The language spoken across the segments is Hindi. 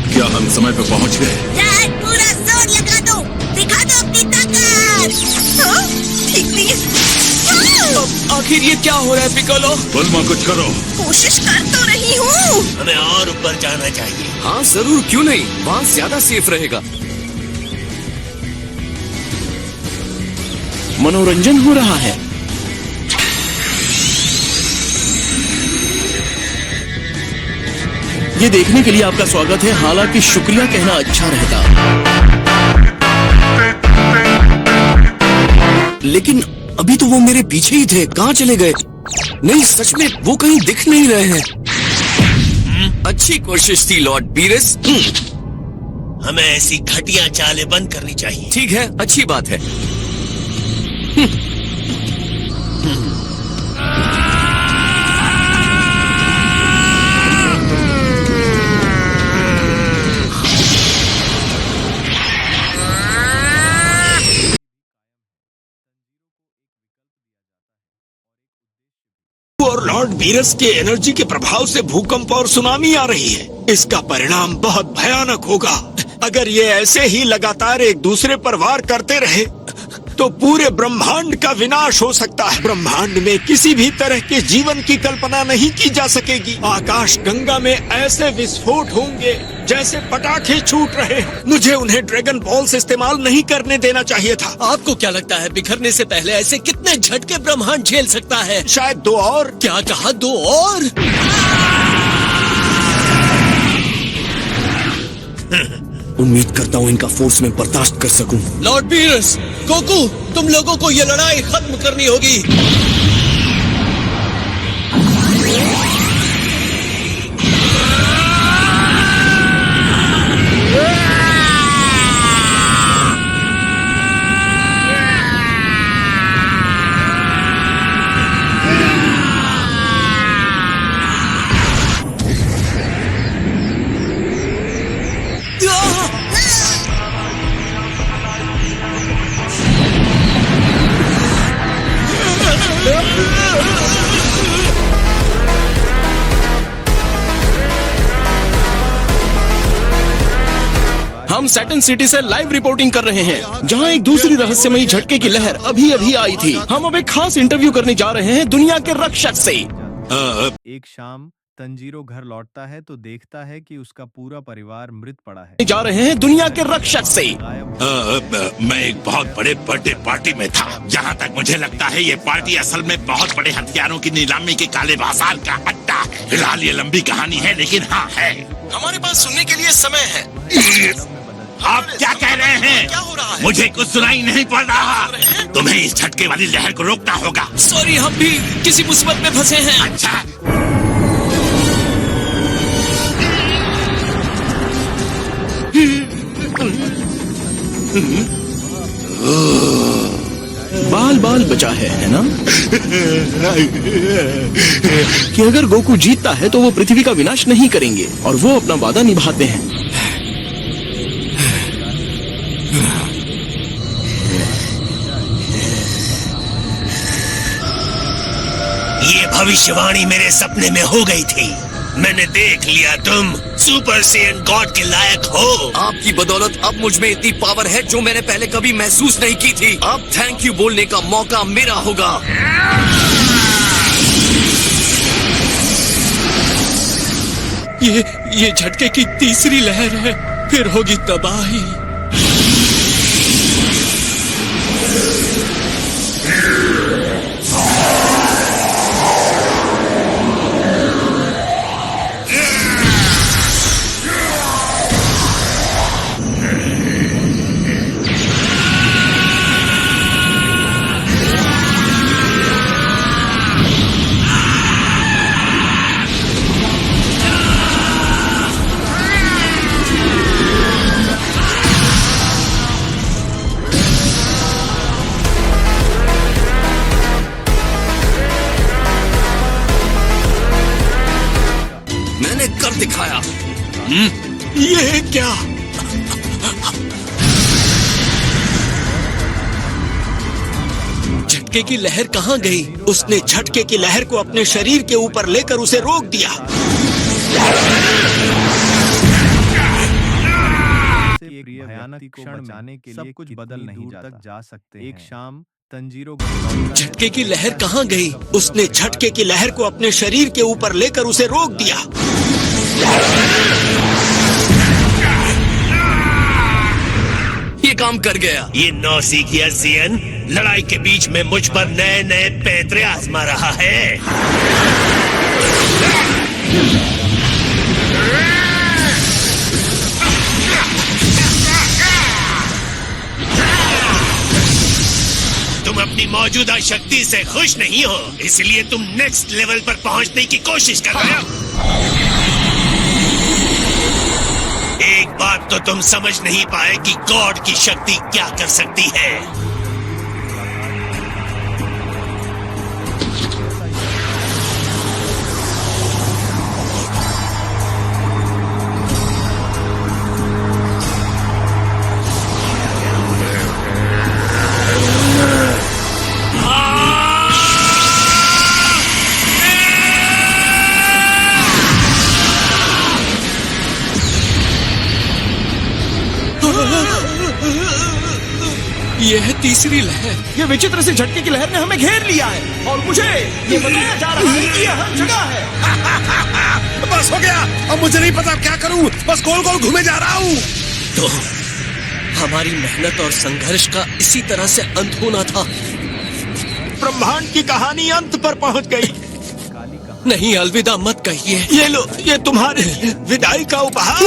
क्या हम समय पे पहुंच गए? यार, पूरा जोर लगा दो, दिखा दो अपनी ताकत। हाँ? ठीक नहीं है। आखिर ये क्या हो रहा है पिकोलो? बलमा कुछ करो। कोशिश कर तो रही हूँ। हमें और ऊपर जाना चाहिए। हाँ जरूर, क्यों नहीं, वहाँ ज्यादा सेफ रहेगा। मनोरंजन हो रहा है। ये देखने के लिए आपका स्वागत है, हालांकि शुक्रिया कहना अच्छा रहता। लेकिन अभी तो वो मेरे पीछे ही थे, कहाँ चले गए? नहीं, सच में वो कहीं दिख नहीं रहे हैं। अच्छी कोशिश थी लॉर्ड बीरस। हमें ऐसी घटिया चालें बंद करनी चाहिए। ठीक है, अच्छी बात है। और लॉर्ड बीरस के एनर्जी के प्रभाव से भूकंप और सुनामी आ रही है। इसका परिणाम बहुत भयानक होगा। अगर ये ऐसे ही लगातार एक दूसरे पर वार करते रहे तो पूरे ब्रह्मांड का विनाश हो सकता है। ब्रह्मांड में किसी भी तरह के जीवन की कल्पना नहीं की जा सकेगी। आकाश गंगा में ऐसे विस्फोट होंगे जैसे पटाखे छूट रहे हैं। मुझे उन्हें ड्रैगन बॉल्स इस्तेमाल नहीं करने देना चाहिए था। आपको क्या लगता है बिखरने से पहले ऐसे कितने झटके ब्रह्मांड झेल सकता है? शायद 2 और। क्या कहा, 2 और? उम्मीद करता हूँ इनका फोर्स में बर्दाश्त कर सकूं। लॉर्ड बीरस, गोकू, तुम लोगों को ये लड़ाई खत्म करनी होगी। हम सैटर्न सिटी से लाइव रिपोर्टिंग कर रहे हैं, जहां एक दूसरी रहस्यमयी झटके की लहर अभी अभी आई थी। हम अब एक खास इंटरव्यू करने जा रहे हैं दुनिया के रक्षक से। एक शाम तंजीरो घर लौटता है तो देखता है कि उसका पूरा परिवार मृत पड़ा है। जा रहे हैं दुनिया के रक्षक से। मैं एक बहुत बड़े बर्थडे पार्टी में था। जहाँ तक मुझे लगता है ये पार्टी असल में बहुत बड़े हथियारों की नीलामी के काले बाजार का अड्डा है। फिलहाल ये लंबी कहानी है, लेकिन हाँ है। हमारे पास सुनने के लिए समय है। आप क्या कह रहे हैं? क्या हो रहा है? मुझे कुछ सुनाई नहीं पड़ रहा। तुम्हें इस झटके वाली लहर को रोकना होगा। सॉरी, हम भी किसी मुसीबत में फंसे हैं। अच्छा, बाल बाल बचा है ना? कि अगर गोकू जीतता है तो वो पृथ्वी का विनाश नहीं करेंगे, और वो अपना वादा निभाते हैं। ये भविष्यवाणी मेरे सपने में हो गई थी। मैंने देख लिया, तुम सुपर सेयन गॉड के लायक हो। आपकी बदौलत अब मुझ में इतनी पावर है जो मैंने पहले कभी महसूस नहीं की थी। अब थैंक यू बोलने का मौका मेरा होगा। ये झटके की तीसरी लहर है, फिर होगी तबाही। मैंने कर दिखाया। ये क्या? झटके झटके की लहर कहाँ गई? उसने झटके की लहर को अपने शरीर के ऊपर लेकर उसे रोक दिया। भयानक क्षण बचाने के लिए कुछ बदल नहीं तक जा सकते। एक शाम तंजीरो झटके की लहर कहाँ गई? उसने झटके की लहर को अपने शरीर के ऊपर लेकर उसे रोक दिया। ये काम कर गया। ये नौसिखिया सियन लड़ाई के बीच में मुझ पर नए नए पैतरे आजमा रहा है। तुम अपनी मौजूदा शक्ति से खुश नहीं हो, इसलिए तुम नेक्स्ट लेवल पर पहुंचने की कोशिश कर रहे हो। एक बात तो तुम समझ नहीं पाए कि गॉड की शक्ति क्या कर सकती है। यह है तीसरी लहर। ये विचित्र सी झटके की लहर ने हमें घेर लिया है और मुझे ये बताया जा रहा है कि ये हर जगह है। बस हो गया, अब मुझे नहीं पता क्या करूं, बस गोल गोल घूमे जा रहा हूं। तो हमारी मेहनत और संघर्ष का इसी तरह से अंत होना था। ब्रह्मांड की कहानी अंत पर पहुंच गई। नहीं, अलविदा मत कहिए। ये लो, ये तुम्हारे लिए विदाई का उपहार।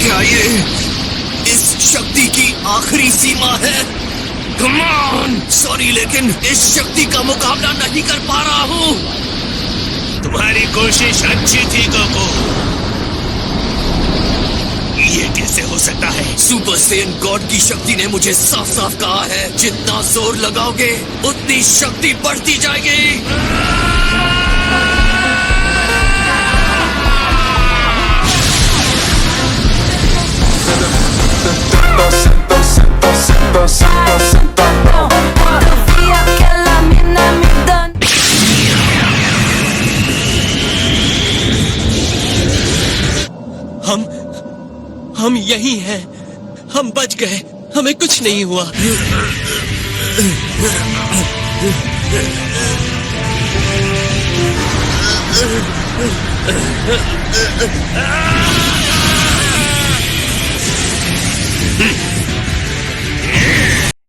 क्या ये इस शक्ति की आखिरी सीमा है? Come on! सॉरी, लेकिन इस शक्ति का मुकाबला नहीं कर पा रहा हूँ। तुम्हारी कोशिश अच्छी थी गोकू। ये कैसे हो सकता है? सुपर सेन गॉड की शक्ति ने मुझे साफ साफ कहा है, जितना जोर लगाओगे उतनी शक्ति बढ़ती जाएगी। हम यही हैं। हम बच गए, हमें कुछ नहीं हुआ।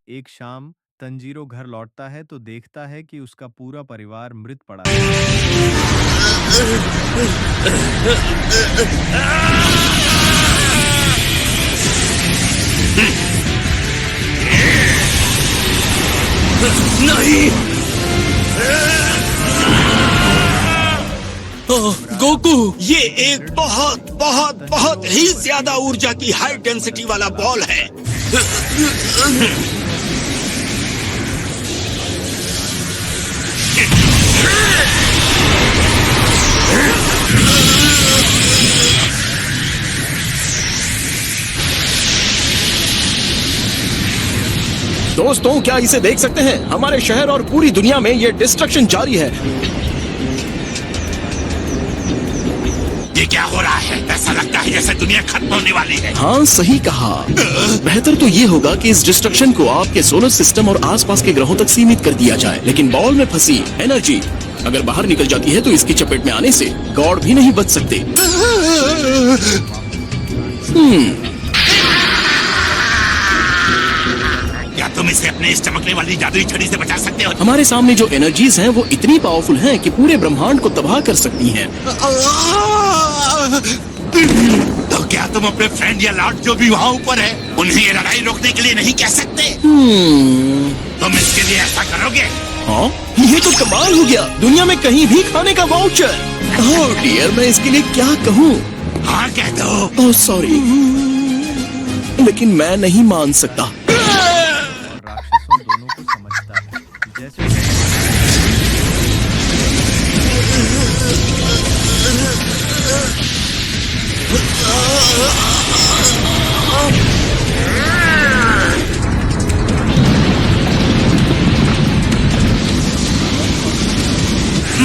एक शाम तंजीरो घर लौटता है तो देखता है कि उसका पूरा परिवार मृत पड़ा है। नहीं! ओह, गोकू! ये एक बहुत बहुत बहुत ही ज्यादा ऊर्जा की हाई डेंसिटी वाला बॉल है। दोस्तों, क्या इसे देख सकते हैं? हमारे शहर और पूरी दुनिया में ये डिस्ट्रक्शन जारी है। ये क्या हो रहा है? ऐसा लगता है जैसे दुनिया खत्म होने वाली है। हाँ, सही कहा। बेहतर तो ये होगा कि इस डिस्ट्रक्शन को आपके सोलर सिस्टम और आसपास के ग्रहों तक सीमित कर दिया जाए। लेकिन बॉल में फंसी एनर्जी अगर बाहर निकल जाती है तो इसकी चपेट में आने से गॉड भी नहीं बच सकते। क्या तुम इसे अपने इस चमकने वाली जादुई छड़ी से बचा सकते हो? हमारे सामने जो एनर्जीज हैं वो इतनी पावरफुल हैं कि पूरे ब्रह्मांड को तबाह कर सकती हैं। तो क्या तुम अपने फ्रेंड या लॉर्ड जो भी वहाँ ऊपर है उन्हें ये लड़ाई रोकने के लिए नहीं कह सकते? तुम इसके लिए ऐसा करोगे? हाँ, ये तो कमाल हो गया। दुनिया में कहीं भी खाने का वाउचर। ओह डियर, मैं इसके लिए क्या कहूँ? हाँ, कह दो। ओह सॉरी, लेकिन मैं नहीं मान सकता। राक्षसों दोनों को समझता है। जैसे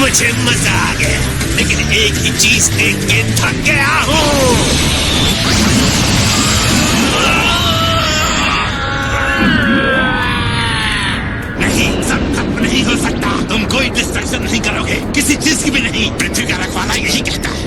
मुझे मजा आ गया, लेकिन एक ही चीज देख के थक गया हूँ। नहीं, सब खत्म नहीं हो सकता। तुम कोई डिस्ट्रक्शन नहीं करोगे, किसी चीज की भी नहीं। पृथ्वी का रखवाला यही कहता है।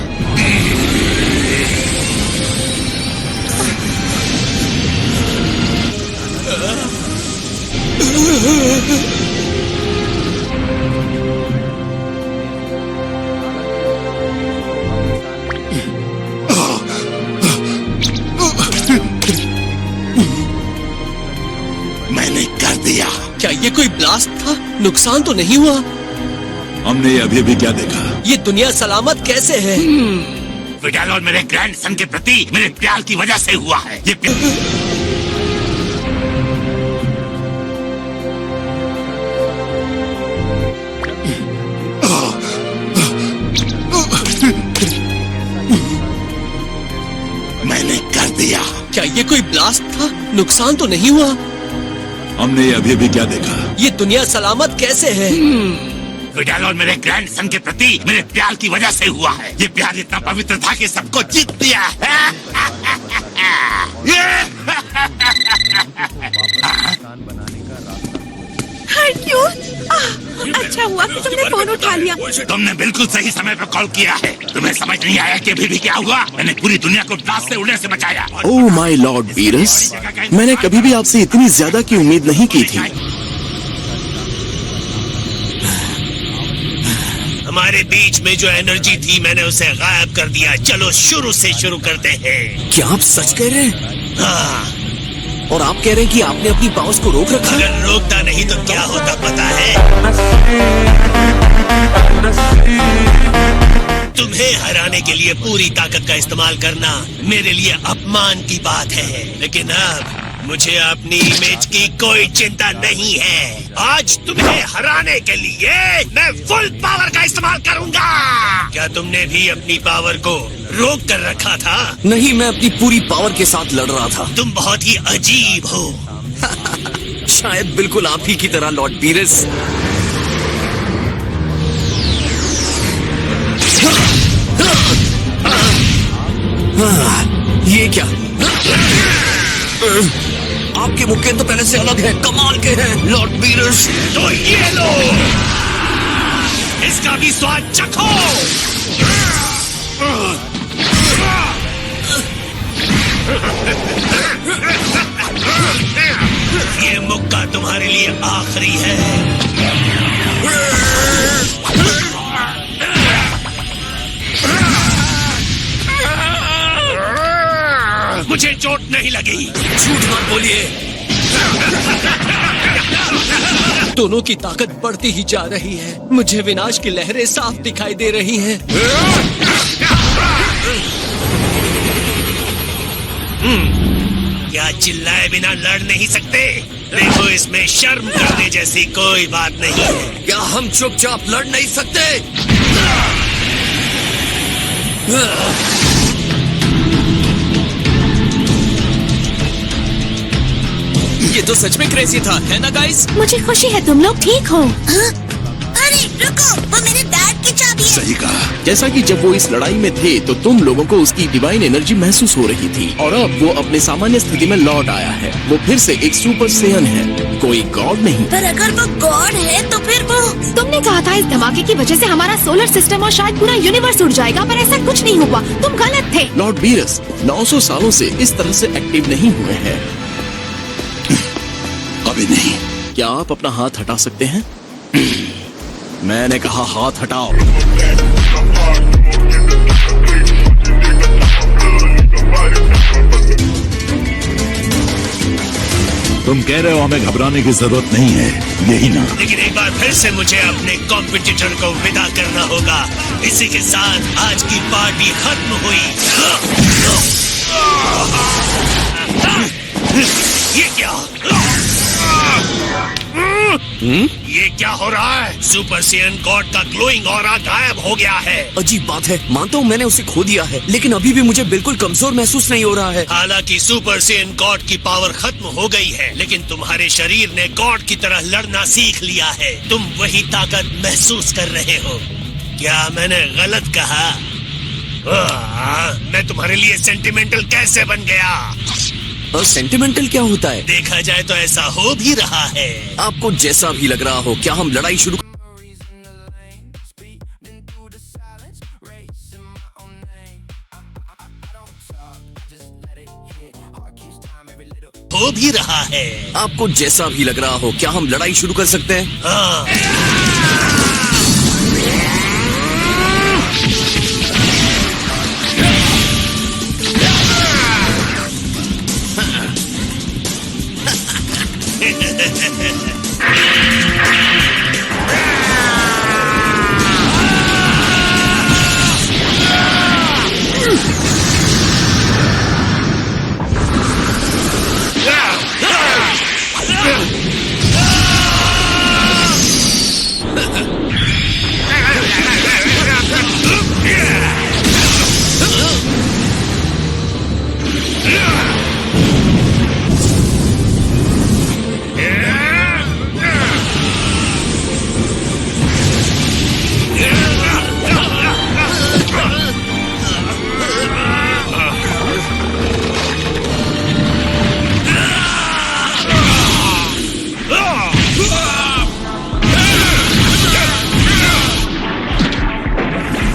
मैंने कर दिया। क्या ये कोई ब्लास्ट था? नुकसान तो नहीं हुआ? हमने अभी अभी क्या देखा? ये दुनिया सलामत कैसे है? विडाल और मेरे ग्रैंडसन के प्रति मेरे प्यार की वजह से हुआ है। ये मैंने कर दिया। क्या ये कोई ब्लास्ट था? नुकसान तो नहीं हुआ? हमने अभी अभी क्या देखा? ये दुनिया सलामत कैसे है? विडाल और मेरे ग्रैंडसन के प्रति मेरे प्यार की वजह से हुआ है। ये प्यार इतना पवित्र था कि सबको जीत दिया है। इंसान बनाने का रास्ता अच्छा हुआ कि तुमने फोन उठा लिया। तुमने बिल्कुल सही समय पर कॉल किया है। तुम्हें समझ नहीं आया कि अभी भी क्या हुआ? मैंने पूरी दुनिया को ब्लास्ट से उड़ने से बचाया। ओह माय लॉर्ड वीरस, मैंने कभी भी आपसे इतनी ज्यादा की उम्मीद नहीं की थी। हमारे बीच में जो एनर्जी थी मैंने उसे गायब कर दिया। चलो शुरू से शुरू करते हैं। क्या आप सच कह रहे हैं? हाँ, और आप कह रहे हैं कि आपने अपनी पावर्स को रोक रखा? अगर रोकता नहीं तो क्या होता पता है? तुम्हें हराने के लिए पूरी ताकत का इस्तेमाल करना मेरे लिए अपमान की बात है, लेकिन अब मुझे अपनी इमेज की कोई चिंता नहीं है। आज तुम्हें हराने के लिए मैं फुल पावर का इस्तेमाल करूंगा। क्या तुमने भी अपनी पावर को रोक कर रखा था? नहीं, मैं अपनी पूरी पावर के साथ लड़ रहा था। तुम बहुत ही अजीब हो। शायद बिल्कुल आप ही की तरह लॉर्ड बीरस। ये क्या? आपके मुक्के तो पहले से अलग है, कमाल के हैं लॉर्ड बीरस। तो ये लो, इसका भी स्वाद चखो। ये मुक्का तुम्हारे लिए आखिरी है। मुझे चोट नहीं लगी। झूठ मत बोलिए। दोनों की ताकत बढ़ती ही जा रही है। मुझे विनाश की लहरें साफ दिखाई दे रही हैं। क्या चिल्लाए बिना लड़ नहीं सकते? देखो, इसमें शर्म करने जैसी कोई बात नहीं है। क्या हम चुपचाप लड़ नहीं सकते? ये तो सच में क्रेजी था, है ना गाइस? मुझे खुशी है तुम लोग ठीक हो। अरे रुको, वो मेरे डैड की चाबी है। सही कहा। जैसा कि जब वो इस लड़ाई में थे तो तुम लोगों को उसकी डिवाइन एनर्जी महसूस हो रही थी, और अब वो अपने सामान्य स्थिति में लौट आया है। वो फिर से एक सुपर सेयन है, कोई गॉड नहीं। पर अगर वो गॉड है तो फिर वो तुमने कहा था इस धमाके की वजह से हमारा सोलर सिस्टम और शायद पूरा यूनिवर्स उड़ जाएगा, पर ऐसा कुछ नहीं हुआ। तुम गलत थे। लॉर्ड बीरस 900 सालों से इस तरह से एक्टिव नहीं हुए हैं। अभी नहीं। क्या आप अपना हाथ हटा सकते हैं? मैंने कहा हाथ हटाओ। तुम कह रहे हो हमें घबराने की जरूरत नहीं है, यही ना? लेकिन एक बार फिर से मुझे अपने कॉम्पिटिटर को विदा करना होगा। इसी के साथ आज की पार्टी खत्म हुई। ये क्या? ये क्या हो रहा है? सुपर सेयन गॉड का ग्लोइंग ऑरा गायब हो गया है। अजीब बात है, मानता हूँ मैंने उसे खो दिया है, लेकिन अभी भी मुझे बिल्कुल कमजोर महसूस नहीं हो रहा है। हालांकि सुपर सेयन गॉड की पावर खत्म हो गई है, लेकिन तुम्हारे शरीर ने गॉड की तरह लड़ना सीख लिया है। तुम वही ताकत महसूस कर रहे हो। क्या मैंने गलत कहा? मैं तुम्हारे लिए सेंटिमेंटल कैसे बन गया? और सेंटिमेंटल क्या होता है? देखा जाए तो ऐसा हो भी रहा है। आपको जैसा भी लग रहा हो, क्या हम लड़ाई शुरू? हो भी रहा है। आपको जैसा भी लग रहा हो, क्या हम लड़ाई शुरू कर सकते हैं? हाँ।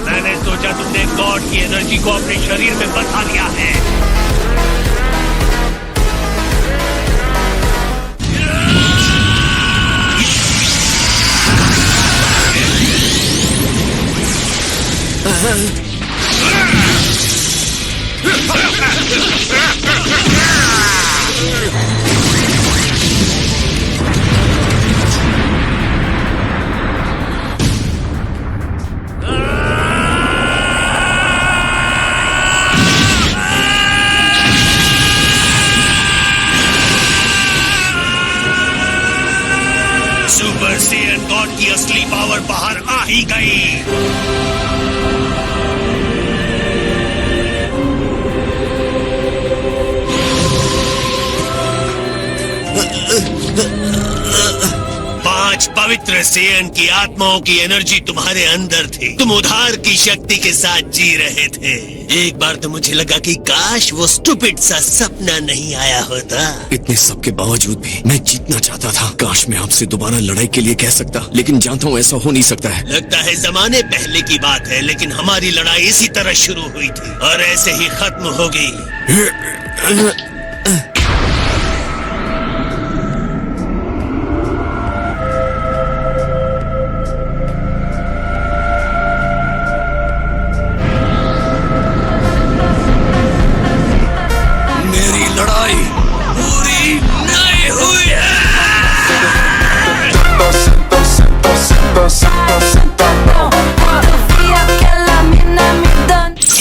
मैंने सोचा तुमने गॉड की एनर्जी को अपने शरीर में बसा लिया है। सुपर सेयन गॉड की असली पावर बाहर आ ही गई। पांच पवित्र सेयन की आत्माओं की एनर्जी तुम्हारे अंदर थी। तुम उधार की शक्ति के साथ जी रहे थे। एक बार तो मुझे लगा कि काश वो स्टूपिड सा सपना नहीं आया होता। इतने सब के बावजूद भी मैं जीतना चाहता था। काश मैं आपसे दोबारा लड़ाई के लिए कह सकता, लेकिन जानता हूँ ऐसा हो नहीं सकता है। लगता है जमाने पहले की बात है, लेकिन हमारी लड़ाई इसी तरह शुरू हुई थी और ऐसे ही खत्म हो गई। मेरी लड़ाई पूरी नहीं हुई है।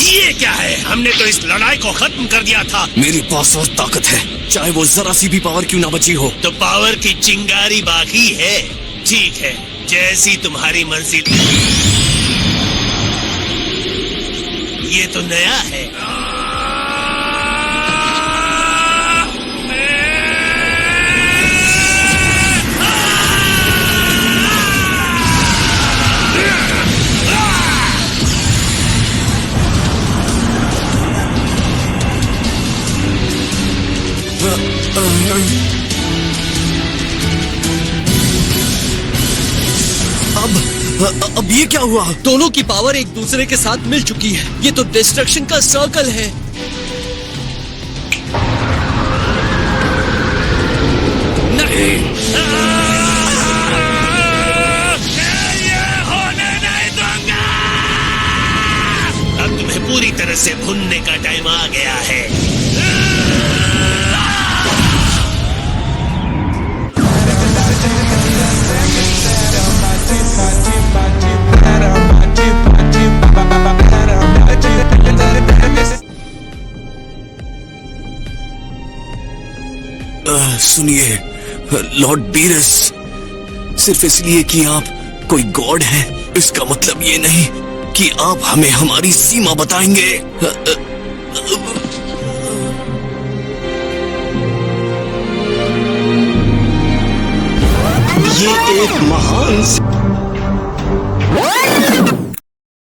ये क्या है? हमने तो इस लड़ाई को खत्म कर दिया था। मेरे पास और ताकत है, चाहे वो जरा सी भी पावर क्यों ना बची हो। तो पावर की चिंगारी बाकी है। ठीक है, जैसी तुम्हारी मर्जी। ये तो नया है। अब ये क्या हुआ? दोनों की पावर एक दूसरे के साथ मिल चुकी है। ये तो डिस्ट्रक्शन का सर्कल है। नहीं, ये होने नहीं दूंगा। अब तुम्हें पूरी तरह से भुनने का टाइम आ गया है। सुनिए लॉर्ड बीरस, सिर्फ इसलिए कि आप कोई गॉड हैं, इसका मतलब ये नहीं कि आप हमें हमारी सीमा बताएंगे। ये एक महान